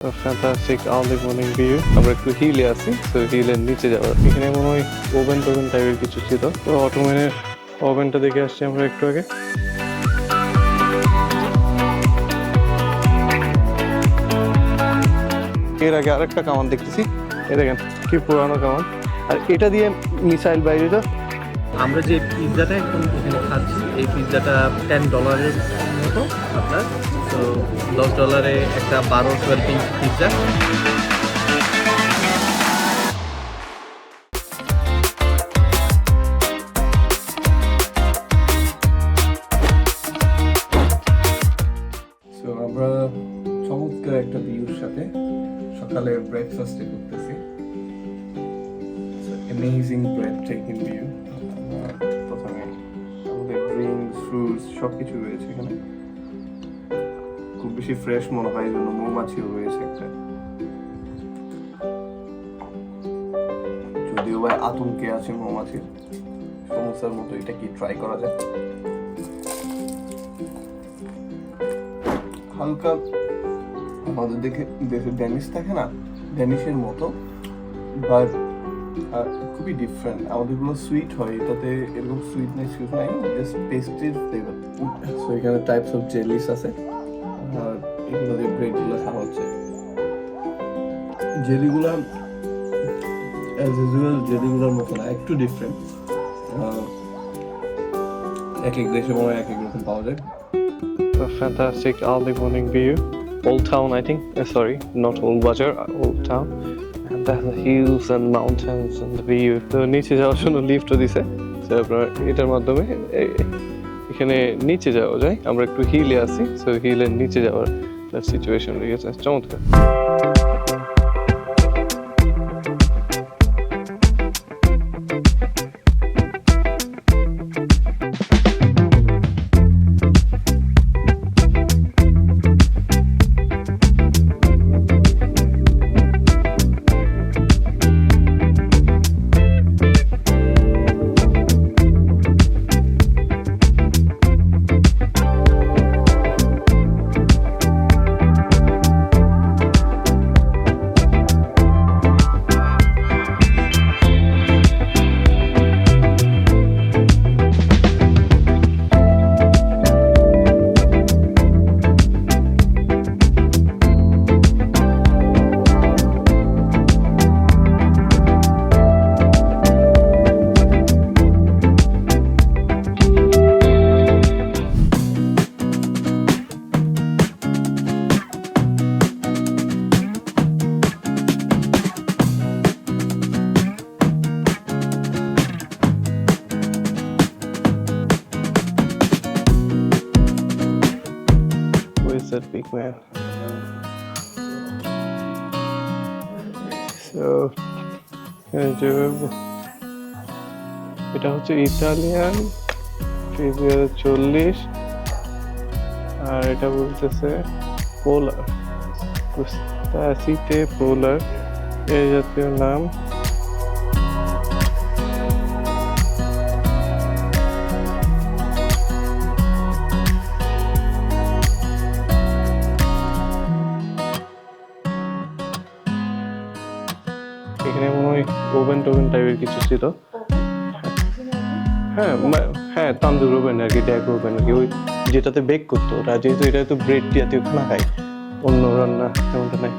Fantastic early morning view. আমরা একটু হিলে আছি, তো হিলের নিচে যাওয়ার এখানে মনে হয় ওভেন টোভেন টাইপের কিছু ছিল, তো অটোমেনের ওভেনটা দেখে আসছি আমরা একটু আগে। এর আগে আরেকটা কামান দেখতেছি, এ দেখেন কি পুরানো কামান, আর এটা দিয়ে মিসাইল বাইরে। তো আমরা যে পিৎজাটা এখন এখানে খাচ্ছি, এই পিৎজাটা $10 মতো আপনার, তো $10 একটা 12-12 পিস পিৎজা। আমরা চমৎকার একটা ভিউর সাথে সকালে ব্রেকফাস্টে করতেছি। Amazing breathtaking view. প্রথমে আমাদের ড্রিঙ্কস, ফ্রুটস সবকিছু রয়েছে এখানে, খুব বেশি ফ্রেশ মনে হয়, এই জন্য মৌমাছিও রয়েছে একটা, যদিও বা আতঙ্কে আছে মৌমাছির। সমস্যার মতো এটা কি ট্রাই করা যায়? হালকা আমাদের দেশে ড্যানিশ থাকে না, ড্যানিশের মতো, বাট খুবই ডিফারেন্ট। আমাদেরগুলো সুইট হয়, এটাতে এরকম সুইটনেস কিছু নাই, জাস্ট পেস্ট্রির ফ্লেভার। সো এখানে টাইপস অফ জেলিস আছে, আর এগুলো দিয়ে ব্রেডগুলো খাওয়া হচ্ছে। জেলিগুলো অ্যাজ ইউজুয়াল জেলিগুলোর মতো না, একটু ডিফারেন্ট। এক এক দেশে মনে হয় এক এক রকম পাওয়া যায়। A fantastic early morning view. Old town, I think. Sorry, not Old Bazaar, Old town. And there's the hills and mountains and the view. তো নিচে যাওয়ার জন্য লিফটও দিছে, তো আপনার এটার মাধ্যমে এখানে নিচে যাওয়া যায়। আমরা একটু হিলে আছি, সো হিলের নিচে যাওয়ার সিচুয়েশন হয়ে গেছে। চমৎকার। That big man. So, এটা হচ্ছে ইটালিয়ান 40, আর এটা বলতেছে পোলার, কুস্তাসিতে পোলার এই জাতীয় নাম। এখানে মনে হয় ওভেন টোভেন টাইপের কিছু ছিল। হ্যাঁ তান্দুর ওভেন আর কি, ড্যাক ওভেন আর কি, ওই যেটাতে বেক করতো ওরা, যেহেতু এটা তো ব্রেড জাতীয় খানা খায়, অন্য রান্না তেমনটা নাই।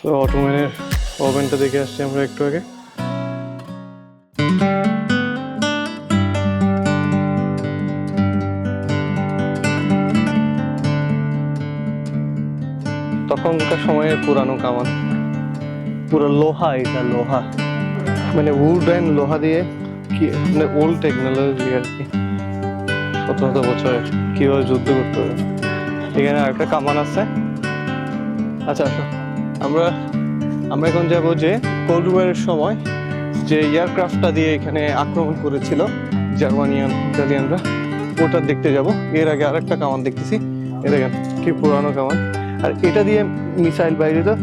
তো অটোমেনের ওভেনটা দেখে আসছি আমরা একটু আগে। তখনকার সময়ের পুরানো কামান, পুরো লোহা, এটা লোহা মানে উড অ্যান্ড লোহা দিয়ে, কি মানে ওল্ড টেকনোলজি আর কি, শত শত বছরের, কিভাবে যুদ্ধ করতে হবে। এখানে আরেকটা কামান আছে। আচ্ছা আমরা এখন যাবো যে কোল্ড ওয়ারের সময় যে এয়ারক্রাফটটা দিয়ে এখানে আক্রমণ করেছিল জার্মানিয়ান ইটালিয়ানরা, ওটা দেখতে যাব। এর আগে আরেকটা কামান দেখতেছি, এ দেখেন কি পুরানো কামান, আর এটা দিয়ে মিসাইল বাইরে। তো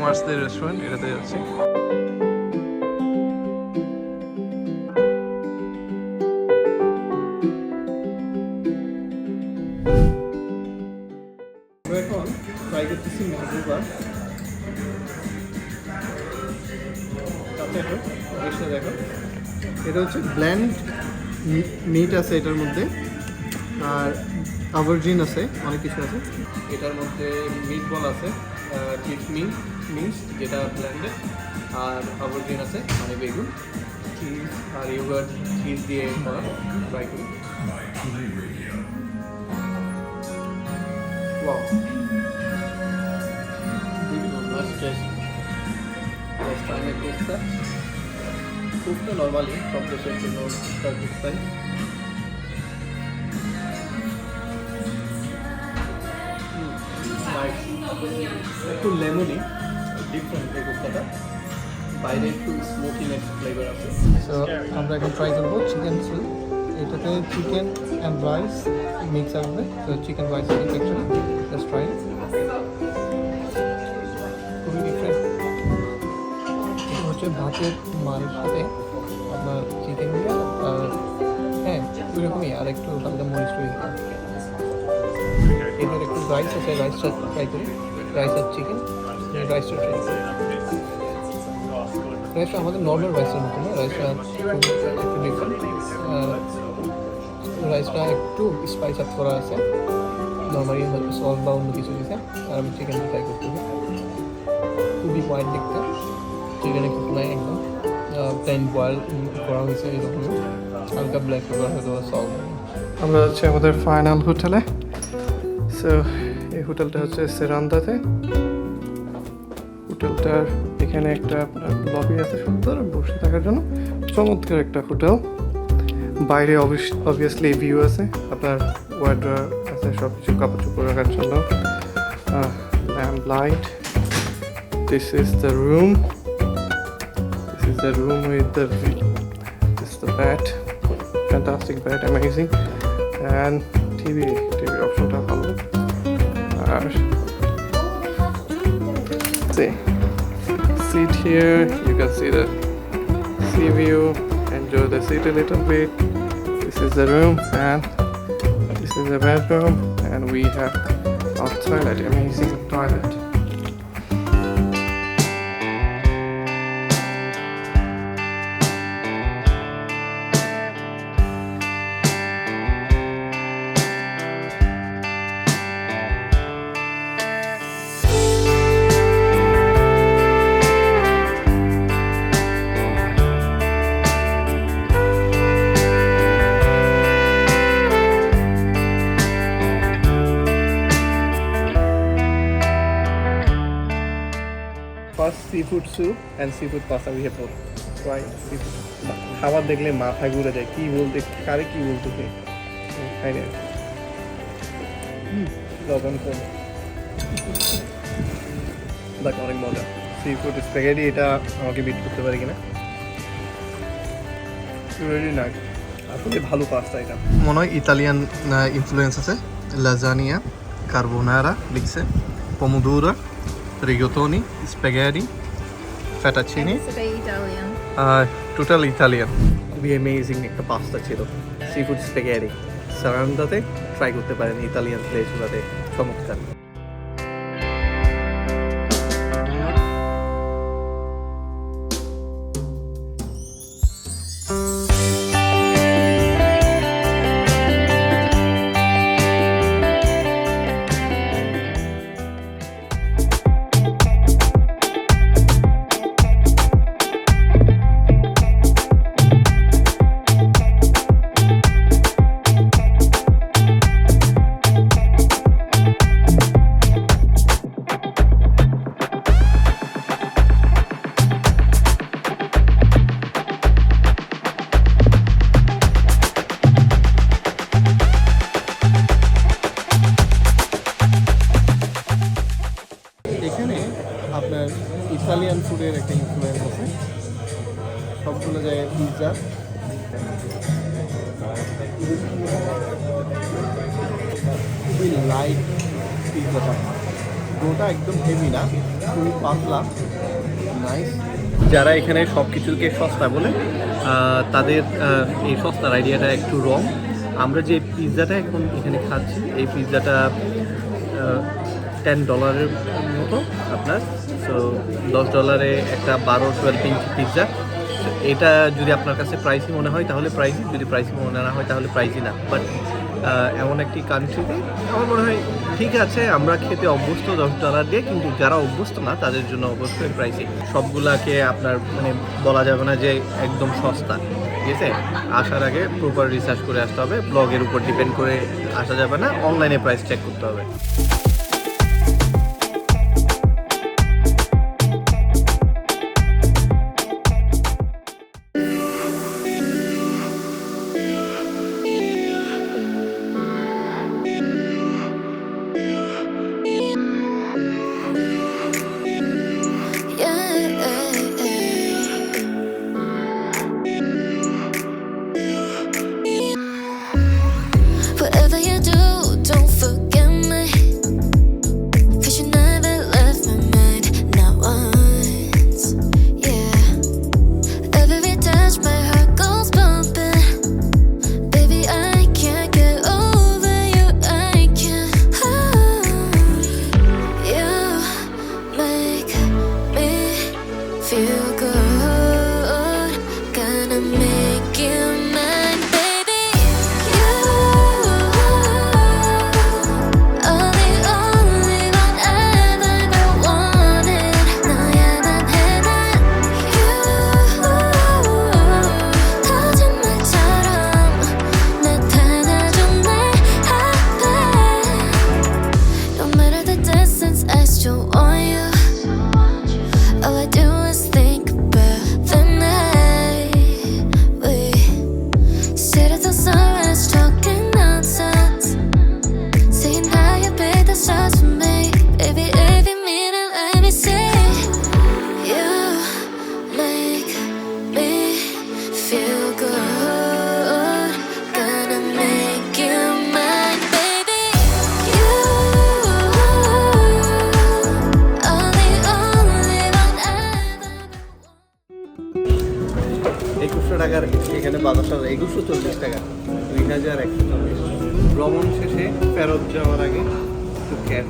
ফার্মার্সদের রেস্টুরেন্ট, এটাতে যাচ্ছি। এখন ট্রাই করতেছি ম্যাঙ্গো বার। দেখো, এটা হচ্ছে ব্ল্যান্ড মিট আছে এটার মধ্যে, আর আভারজিন আছে, অনেক কিছু আছে এটার মধ্যে। মিট বল আছে, চিজ মিন্স যেটা ব্ল্যান্ডেড, আর আভারজিন আছে মানে বেগুন, চিজ আর ইয়োগার্ট চিজ দিয়ে করা। ট্রাই করি। ওয়াও, খুবটা নর্মালি সব দেশের জন্য তাই। একটু লেমনি, ডিফারেন্ট এই কুফতাটা, বাইরে একটু স্মোকিনেস ফ্লেভার আছে। সো আমরা এখন ট্রাই করবো চিকেন স্যুপ। এটাতে চিকেন অ্যান্ড রাইস মিক্স আসবে। তো chicken rice actually just try. খুবই ডিফারেন্ট। এটা হচ্ছে ভাতের মারের সাথে আপনার চিকেন দিয়ে, আর হ্যাঁ ওইরকমই আর একটু হালকা মরিচ রয়েছে। এদের একটু রাইস আছে, রাইসটা ট্রাই করি। রাইস আর চিকেন, রাইসটা ট্রাই করি। রাইসটা আমাদের নর্মাল রাইসের মতো না, রাইসটা একটু ডিফারেন্ট। রাইসটা একটু স্পাইস আপ করা আছে, নর্মালি সল্ট বা অন্য কিছু দিতে। আর আমি চিকেনটা ট্রাই করতে হবে। খুবই হোয়াইট দেখতে, চিকেন একটু নাই একদম প্লেন বয়েল করা হয়েছে এরকম, হালকা ব্ল্যাক পেপার হয়তো সল্ট। আমরা যাচ্ছি আমাদের ফাইনাল হোটেলে। সো এই হোটেলটা হচ্ছে সেরান্দাতে। হোটেলটার এখানে একটা আপনার লবি আছে সুন্দর বসে থাকার জন্য, চমৎকার একটা হোটেল। বাইরে অবভিয়াসলি ভিউ আছে, আপনার ওয়ার্ড্রোব আছে, সব কিছু কাপড় চোপড় রাখার জন্য। Lamp light. This is the room. This is the room with the view. This is the bed. Fantastic bed, amazing. And TV optionটা ভালো। আর sit here, you can see the sea view, enjoy the city a little bit. This is the room and this is the bedroom, and we have our toilet, amazing toilet. First seafood soup and seafood pasta we have both. Try seafood. খাবার দেখলে মাথা ঘুরে যায়, কি বলতে কারে কি বলতে খাই না। লবণ কম, বাট অনেক মজা। সিফুড স্প্যাগেটি, এটা আমাকে বিট করতে পারে কিনা। রেডি না, আসলে ভালো পাস্তা এটা। মনে হয় ইতালিয়ান ইনফ্লুয়েন্স আছে। লাজানিয়া, কার্বোনারা লিখছে, পমোদোরা, rigatoni, spaghetti, fettuccine. Italian. Total Italian. খুবই অ্যামেজিং একটা পাস্তা ছিল, সিফুড স্প্যাগেটি। সারান্দাতে ট্রাই করতে পারেন, ইতালিয়ান প্লেসগুলোতে চমৎকার। আপনার ইতালিয়ান ফুডের একটা ইনফ্লুয়েন্স আছে সবগুলো জায়গায়। পিৎজা, খুবই লাইট পিৎজাটা, ডোটা একদম হেভি না, খুবই পাতলা, নাইস। যারা এখানে সব কিছুকে সস্তা বলে তাদের এই সস্তার আইডিয়াটা একটু রং। আমরা যে পিৎজাটা এখন এখানে খাচ্ছি এই পিৎজাটা $10 মতো আপনার। তো $10 একটা 12-12 ইঞ্চি পিৎজা। এটা যদি আপনার কাছে প্রাইসই মনে হয় তাহলে প্রাইসই, যদি প্রাইসই মনে না হয় তাহলে প্রাইসই না। বাট এমন একটি কান্ট্রিতে আমার মনে হয় ঠিক আছে, আমরা খেতে অভ্যস্ত $10 দিয়ে, কিন্তু যারা অভ্যস্ত না তাদের জন্য অবশ্যই প্রাইসই। সবগুলাকে আপনার মানে বলা যাবে না যে একদম সস্তা, ঠিক আছে? আসার আগে প্রপার রিসার্চ করে আসতে হবে, ব্লগের উপর ডিপেন্ড করে আসা যাবে না, অনলাইনে প্রাইস চেক করতে হবে। Whatever you do, don't forget me. 'Cause you never left my mind, not once. Yeah. Every touch, my heart goes bumping. Baby, I can't get over you. I can't. You make me feel good. Gonna make you mine, baby. You are the only one I've ever wanted. 너야만 해 난 you. 거짓말처럼 나타나줘 내 앞에. No matter the distance, I still want you. All I do is think about the night we sit at the sunrise talking nonsense, saying how you paid the stars for me. Baby, if you mean it, let me see. You make me feel good. Gonna make you mine, baby. You are the only one I've ever. 2100 টাকার এখানে বাজার 2140 টাকা, 2140। ভ্রমণ শেষে ফেরত যাওয়ার আগে একটু ক্যাট